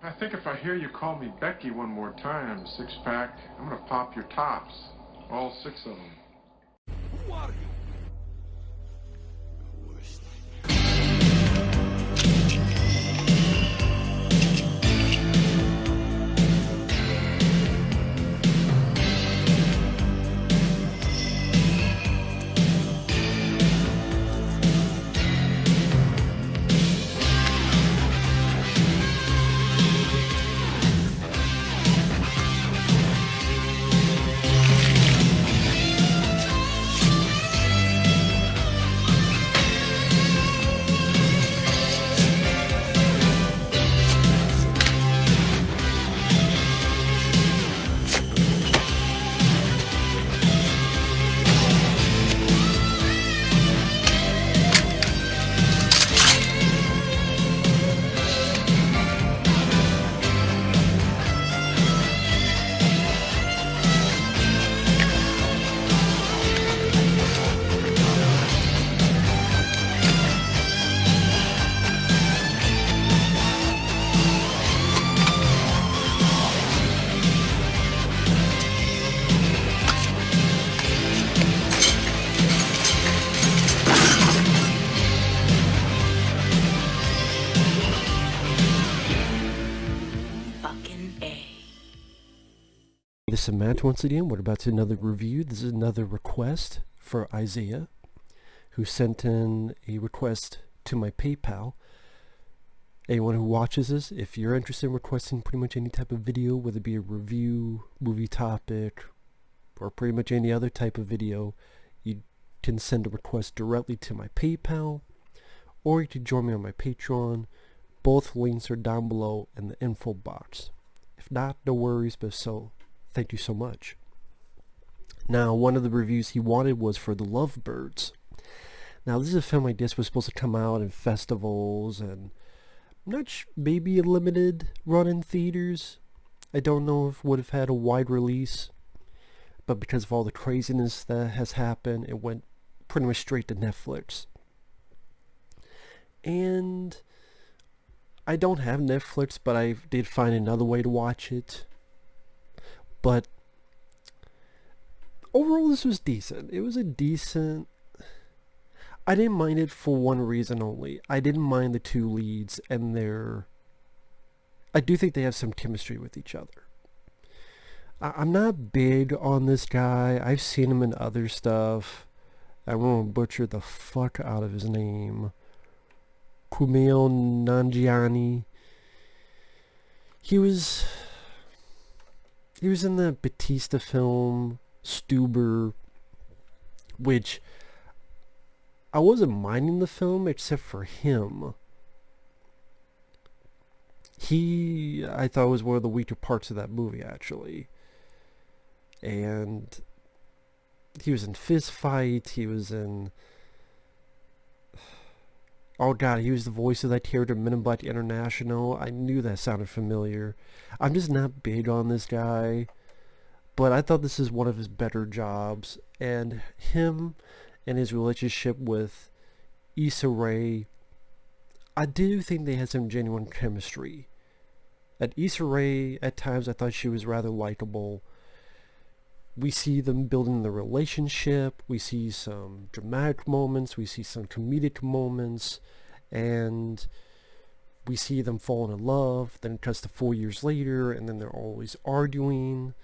I think if I hear you call me Becky one more time, six-pack, I'm gonna pop your tops. All six of them. Who are you? This is Matt once again. We're about to another review. This is another request for Isaiah, who sent in a request to my PayPal. Anyone who watches this, if you're interested in requesting pretty much any type of video, whether it be a review, movie topic, or pretty much any other type of video, you can send a request directly to my PayPal, or you can join me on my Patreon. Both links are down below in the info box. If not, no worries, but thank you so much. Now, one of the reviews he wanted was for the Lovebirds. Now, this is a film I guess was supposed to come out in festivals and maybe a limited run in theaters. I don't know if it would have had a wide release, but because of all the craziness that has happened, it went pretty much straight to Netflix. And I don't have Netflix, but I did find another way to watch it. But overall, this was decent. It was a decent... I didn't mind it for one reason only. I didn't mind the two leads and I do think they have some chemistry with each other. I'm not big on this guy. I've seen him in other stuff. I won't butcher the fuck out of his name. Kumail Nanjiani. He was in the Batista film Stuber, which I wasn't minding the film except for him. I thought was one of the weaker parts of that movie, actually. And he was in Fist Fight, he was in... Oh god, he was the voice of that character in Men in Black International. I knew that sounded familiar. I'm just not big on this guy, but I thought this is one of his better jobs. And him and his relationship with Issa, I do think they had some genuine chemistry. At Issa, at times I thought she was rather likable. We see them building the relationship, we see some dramatic moments, we see some comedic moments, and we see them falling in love. Then it cuts to 4 years later, and then they're always arguing,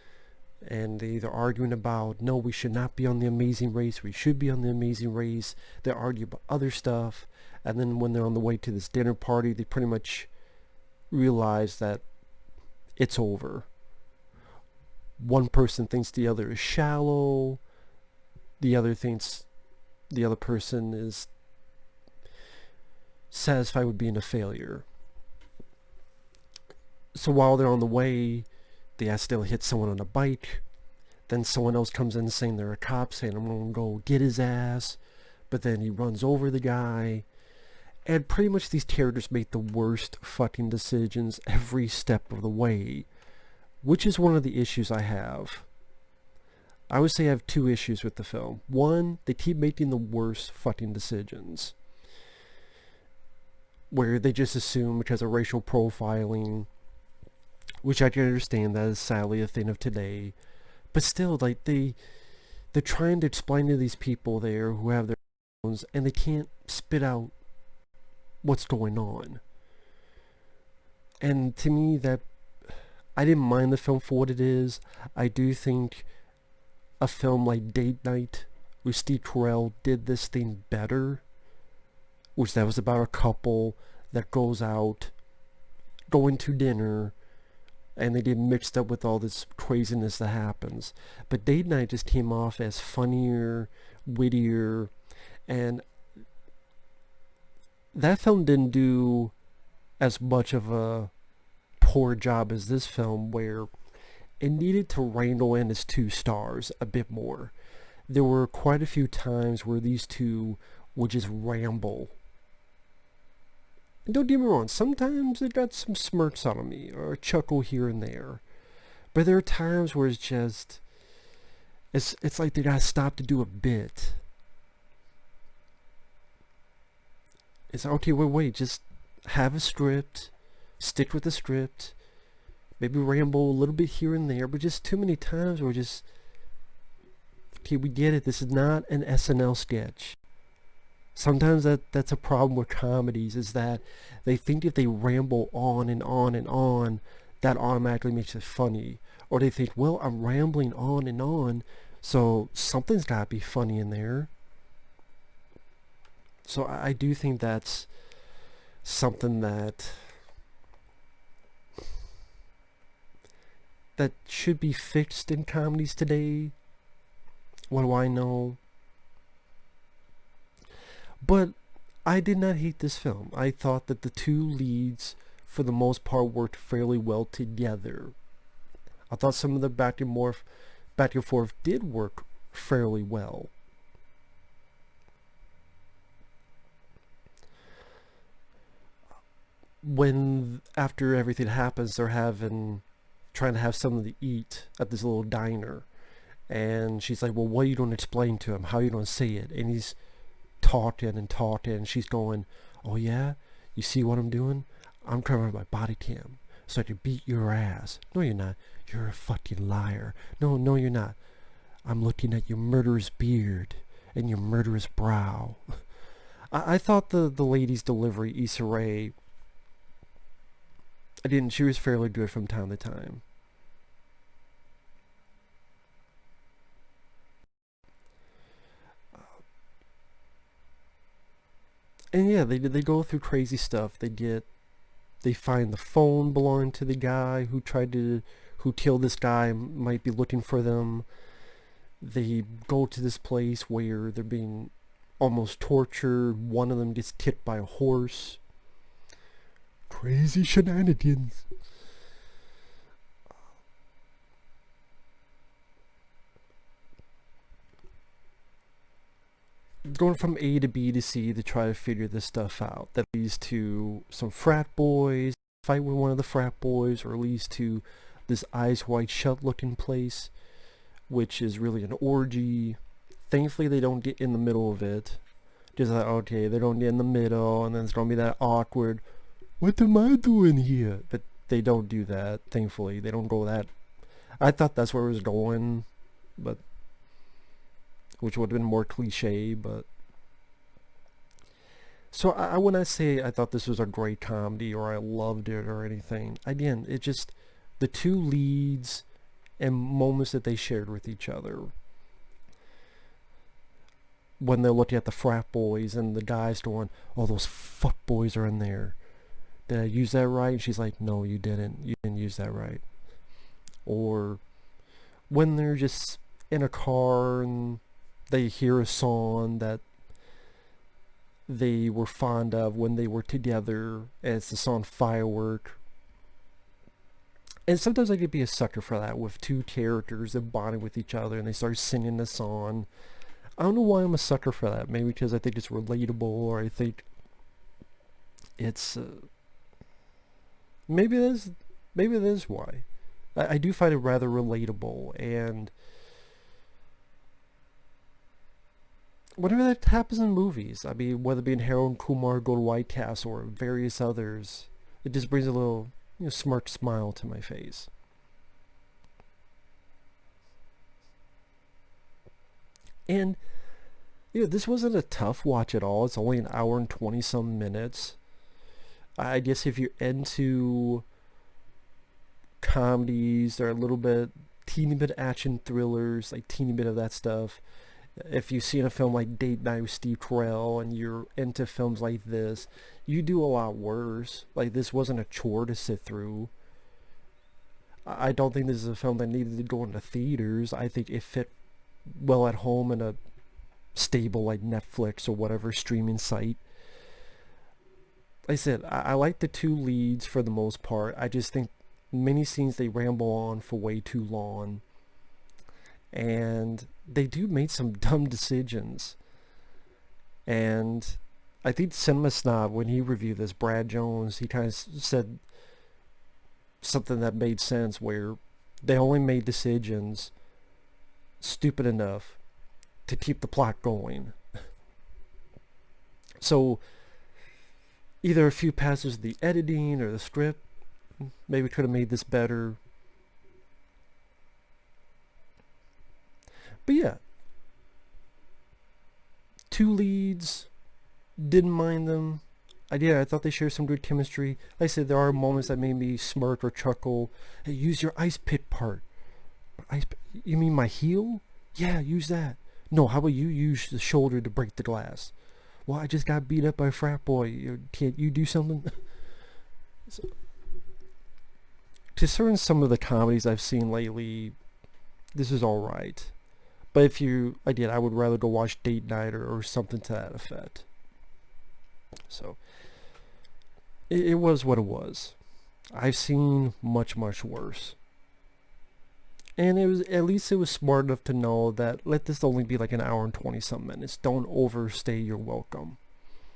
and they're either arguing about, no, we should not be on the Amazing Race, we should be on the Amazing Race. They argue about other stuff, and then when they're on the way to this dinner party, they pretty much realize that it's over. One person thinks the other is shallow, the other thinks the other person is satisfied with being a failure. So while they're on the way, they accidentally hit someone on a bike. Then someone else comes in saying they're a cop, saying I'm gonna go get his ass. But then he runs over the guy. And pretty much these characters make the worst fucking decisions every step of the way, which is one of the issues I have. I would say I have two issues with the film. One, they keep making the worst fucking decisions, where they just assume because of racial profiling which I can understand that is sadly a thing of today. But still, like, they're trying to explain to these people there who have their phones, and they can't spit out what's going on. And to me, that I didn't mind the film for what it is. I do think a film like Date Night with Steve Carell did this thing better, which that was about a couple that goes out, going to dinner, and they get mixed up with all this craziness that happens. But Date Night just came off as funnier, wittier, and that film didn't do as much of a poor job as this film, where it needed to wrangle in its two stars a bit more. There were quite a few times where these two would just ramble. And don't get me wrong, sometimes it got some smirks on me, or a chuckle here and there. But there are times where it's just, it's like they gotta stop to do a bit. It's like, okay, wait, just have a script, stick with the script, maybe ramble a little bit here and there, but just too many times we're just, okay, we get it, this is not an SNL sketch. Sometimes that's a problem with comedies, is that they think if they ramble on and on and on, that automatically makes it funny. Or they think, well, I'm rambling on, so something's gotta be funny in there. So I do think that's something that should be fixed in comedies today. What do I know? But I did not hate this film. I thought that the two leads, for the most part, worked fairly well together. I thought some of the back and forth did work fairly well. When, after everything happens, they're trying to have something to eat at this little diner. And she's like, well, what are you going to explain to him? How are you going to say it? And he's talking, and she's going, oh yeah? You see what I'm doing? I'm covering my body cam so I can beat your ass. No, you're not. You're a fucking liar. No, you're not. I'm looking at your murderous beard and your murderous brow. I thought the lady's delivery, Issa Rae, she was fairly good from time to time. And yeah, they go through crazy stuff. They find the phone belonging to the guy who killed this guy, might be looking for them. They go to this place where they're being almost tortured. One of them gets kicked by a horse. Crazy shenanigans. Going from A to B to C to try to figure this stuff out. That leads to some frat boys, fight with one of the frat boys, or leads to this Eyes Wide Shut looking place, which is really an orgy. Thankfully they don't get in the middle of it. Just like, okay, they don't get in the middle, and then it's gonna be that awkward, what am I doing here? But they don't do that, thankfully. They don't go that. I thought that's where it was going, but which would have been more cliche, but so when I say I thought this was a great comedy or I loved it or anything, again, it just, the two leads and moments that they shared with each other, when they're looking at the frat boys and the guys going, oh, those fuck boys are in there, did I use that right? And she's like, no, you didn't use that right. Or when they're just in a car and they hear a song that they were fond of when they were together, and it's the song Firework. And sometimes I could be a sucker for that, with two characters that bonding with each other and they start singing the song. I don't know why I'm a sucker for that. Maybe because I think it's relatable, or I think it's maybe that is why. I do find it rather relatable, and whenever that happens in movies, whether it be in Harold and Kumar Go to White Castle or various others, it just brings a little smart smile to my face. And this wasn't a tough watch at all. It's only an hour and 20 some minutes. I guess if you're into comedies or a little bit, teeny bit action thrillers, like teeny bit of that stuff. If you've seen a film like Date Night with Steve Carell and you're into films like this, you do a lot worse. Like, this wasn't a chore to sit through. I don't think this is a film that needed to go into theaters. I think it fit well at home in a stable like Netflix or whatever streaming site. Like I said, I like the two leads for the most part. I just think many scenes they ramble on for way too long. And they do make some dumb decisions. And I think Cinema Snob, when he reviewed this, Brad Jones, he kind of said something that made sense, where they only made decisions stupid enough to keep the plot going. So either a few passes of the editing or the script maybe could have made this better. But yeah, two leads, didn't mind them. I thought they shared some good chemistry. Like I said, there are moments that made me smirk or chuckle. Hey, use your ice pick part. You mean my heel? Yeah, use that. No, how about you use the shoulder to break the glass? Well, I just got beat up by a frat boy. Can't you do something? So, to certain some of the comedies I've seen lately, this is alright. But if I would rather go watch Date Night or something to that effect. So, it was what it was. I've seen much, much worse. And at least it was smart enough to know that let this only be like an hour and 20 some minutes. Don't overstay your welcome.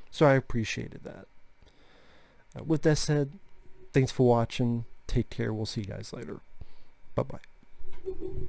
So I appreciated that. With that said, thanks for watching. Take care. We'll see you guys later. Bye-bye.